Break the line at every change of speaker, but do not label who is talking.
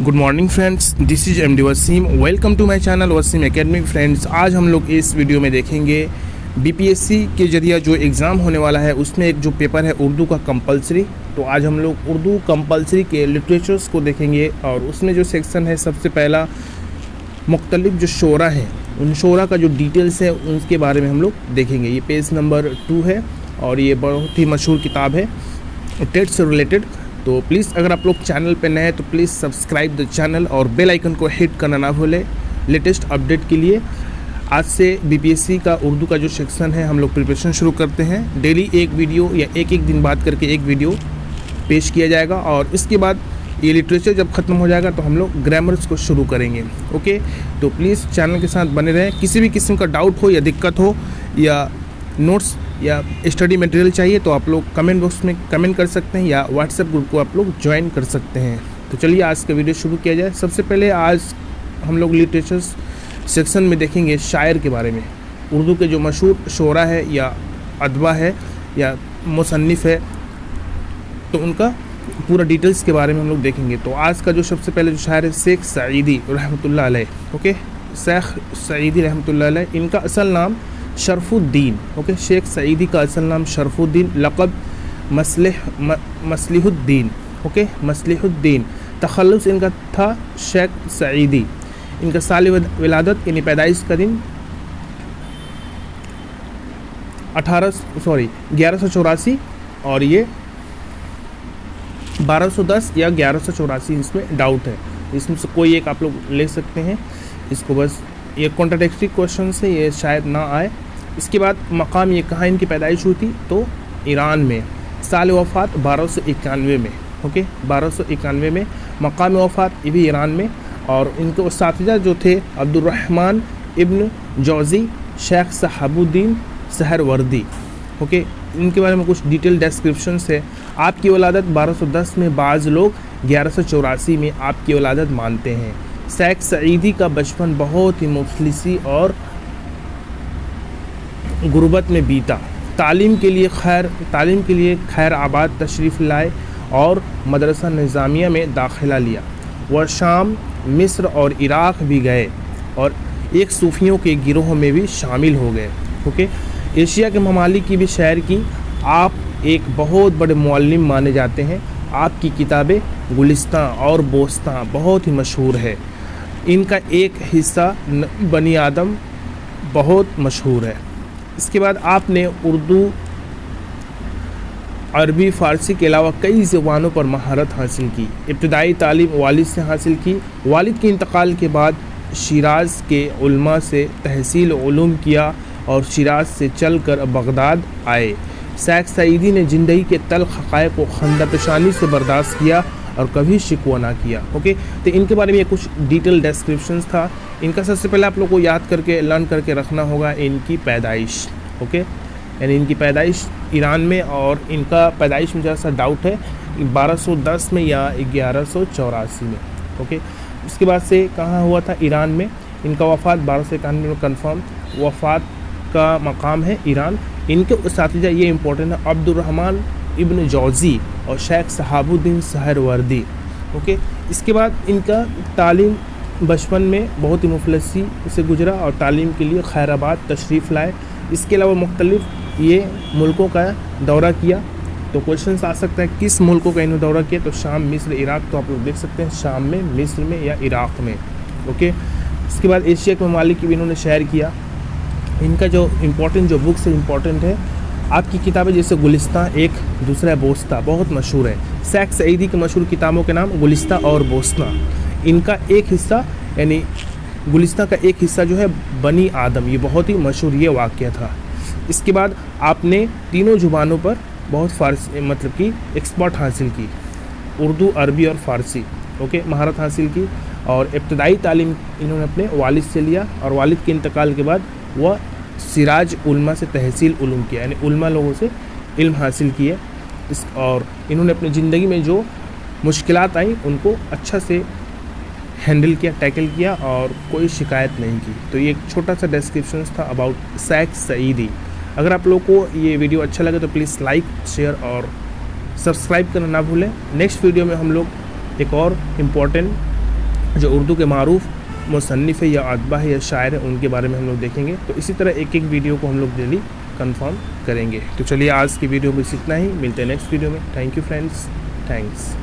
Good morning friends, this is MD Wasim. Welcome to my channel Wasim academic. Friends, आज हम लोग इस वीडियो में देखेंगे बीपीएससी के जरिए जो एग्ज़ाम होने वाला है उसमें एक जो पेपर है उर्दू का कंपलसरी। तो आज हम लोग उर्दू कंपलसरी के लिटरेचर्स को देखेंगे और उसमें जो सेक्शन है सबसे पहला मुख्तलिफ जो शोरा हैं उन शोरा का जो डिटेल्स है उनके बारे में हम लोग देखेंगे। ये पेज नंबर 2 है और ये बहुत ही मशहूर किताब है टेट से रिलेटेड। तो प्लीज़ अगर आप लोग चैनल पे नए हैं तो प्लीज़ सब्सक्राइब द चैनल और बेल आइकन को हिट करना ना भूलें लेटेस्ट अपडेट के लिए। आज से बीपीएससी का उर्दू का जो सेक्शन है हम लोग प्रिपरेशन शुरू करते हैं। डेली एक वीडियो या एक दिन बाद करके एक वीडियो पेश किया जाएगा और इसके बाद ये लिटरेचर जब ख़त्म हो जाएगा तो हम लोग ग्रामर्स को शुरू करेंगे। ओके, तो प्लीज़ चैनल के साथ बने रहें। किसी भी किस्म का डाउट हो या दिक्कत हो या नोट्स या स्टडी मटेरियल चाहिए तो आप लोग कमेंट बॉक्स में कमेंट कर सकते हैं या व्हाट्सएप ग्रुप को आप लोग ज्वाइन कर सकते हैं। तो चलिए आज का वीडियो शुरू किया जाए। सबसे पहले आज हम लोग लिटरेचर्स सेक्शन में देखेंगे शायर के बारे में। उर्दू के जो मशहूर शोरा है या अदबा है या मुसन्निफ़ है तो उनका पूरा डिटेल्स के बारे में हम लोग देखेंगे। तो आज का जो सबसे पहले जो शायर है शेख सईदी रहमतुल्लाह अलैह। ओके, शेख सईदी रहमतुल्लाह अलैह, इनका असल नाम शरफुद्दीन। ओके, शेख सईदी का असल नाम शरफुद्दीन, लक़ब मसलिहुद्दीन। ओके, मसलिहुद्दीन। तखल्लुस इनका था शेख सईदी। इनका साल विलादत यानी पैदाइश का दिन 1184 और ये 1210 या 1184 इसमें डाउट है। इसमें से कोई एक आप लोग ले सकते हैं। इसको बस ये कॉन्ट्राडिक्टरी क्वेश्चन से ये शायद ना आए। इसके बाद मकाम ये कहाँ इनकी पैदाइश हुई थी तो ईरान में। साल वफ़ात 1291 में। ओके, 1291 में। मकाम वफ़ात ये भी ईरान में। और इनके उस्ताद जो थे अब्दुर्रहमान इब्न जौज़ी, शेख शहाबुद्दीन सहरवर्दी। ओके, इनके बारे में कुछ डिटेल डिस्क्रिप्शन है। आपकी वलादत 1210 में, बाज़ लोग 1184 में आपकी वलादत मानते हैं। शेख सईदी का बचपन बहुत ही मुफलिसी और गुर्बत में बीता। तालीम के लिए खैर आबाद तशरीफ़ लाए और मदरसा निज़ामिया में दाखिला लिया। वह शाम, मिस्र और इराक़ भी गए और एक सूफ़ियों के गिरोह में भी शामिल हो गए। ओके, एशिया के ममालिक की भी सैर की। आप एक बहुत बड़े मुअल्लिम माने जाते हैं। आपकी किताबें गुलिस्तां और बोस्तां बहुत ही मशहूर है। इनका एक हिस्सा बनी आदम बहुत मशहूर है। इसके बाद आपने उर्दू, अरबी, फ़ारसी के अलावा कई ज़बानों पर महारत हासिल की। इब्तदाई तालीम वालिद से हासिल की। वालिद के इंतकाल के बाद शिराज़ के उलमा से तहसील उलूम किया और शिराज़ से चलकर बगदाद आए। शेख सईदी ने ज़िंदगी के तल्ख़ हक़ाइक़ को खंदापेशानी से बर्दाश्त किया और कभी शिकवा ना किया। ओके, तो इनके बारे में कुछ डिटेल डिस्क्रिप्शंस था। इनका सबसे पहले आप लोग को याद करके लर्न करके रखना होगा इनकी पैदाइश। ओके, यानी इनकी पैदाइश ईरान में और इनका पैदाइश में जैसा डाउट है 1210 में या 1184 में। ओके, उसके बाद से कहाँ हुआ था? ईरान में। इनका वफ़ात 1291 में कन्फर्म। वफ़ात का मकाम है ईरान। इनके उस्ताद ये इंपॉर्टेंट है अब्दुर्रहमान इब्न जौज़ी और शेख शहाबुद्दीन सहरवर्दी। ओके, इसके बाद इनका तालीम बचपन में बहुत ही मुफलसी से गुजरा और तालीम के लिए खैराबाद तशरीफ़ लाए। इसके अलावा मुख्तलिफ ये मुल्कों का दौरा किया। तो क्वेश्चन आ सकता है किस मुल्कों का इन्होंने दौरा किया, तो शाम, मिस्र, इराक़। तो आप लोग देख सकते हैं शाम में, मिस्र में या इराक़ में। ओके, इसके बाद एशिया के ममालिक की भी इन्होंने सैर किया। इनका जो इम्पोर्टेंट जो बुक्स है इम्पोर्टेंट है आपकी किताबें, जैसे गुलिस्तां, एक दूसरा बोस्ता बहुत मशहूर है। शेख सईदी की मशहूर किताबों के नाम गुलिस्तां और बोस्ता। इनका एक हिस्सा यानी गुलिस्तां का एक हिस्सा जो है बनी आदम, ये बहुत ही मशहूर ये वाक़या था। इसके बाद आपने तीनों ज़ुबानों पर बहुत फ़ारसी मतलब कि एक्सपर्ट हासिल की, उर्दू, अरबी और फ़ारसी। ओके, महारत हासिल की और इब्तदाई तालीम इन्होंने अपने वालिद से लिया और वालिद के इंतकाल के बाद वह सिराज उलमा से तहसील उलूम किया, यानी उलमा लोगों से इल्म हासिल किए। और इन्होंने अपनी ज़िंदगी में जो मुश्किलात आई उनको अच्छा से हैंडल किया, टैकल किया और कोई शिकायत नहीं की। तो ये एक छोटा सा डिस्क्रिप्शन था अबाउट शेख सईदी। अगर आप लोगों को ये वीडियो अच्छा लगे तो प्लीज़ लाइक, शेयर और सब्सक्राइब करना ना भूलें। नेक्स्ट वीडियो में हम लोग एक और इम्पॉर्टेंट जो उर्दू के मारूफ मुसन्निफ़ है या अदबा है या शायर है, उनके बारे में हम लोग देखेंगे। तो इसी तरह एक एक वीडियो को हम लोग डेली कंफर्म करेंगे। तो चलिए आज की वीडियो में बस इतना ही, मिलते हैं नेक्स्ट वीडियो में। Thank you friends, thanks.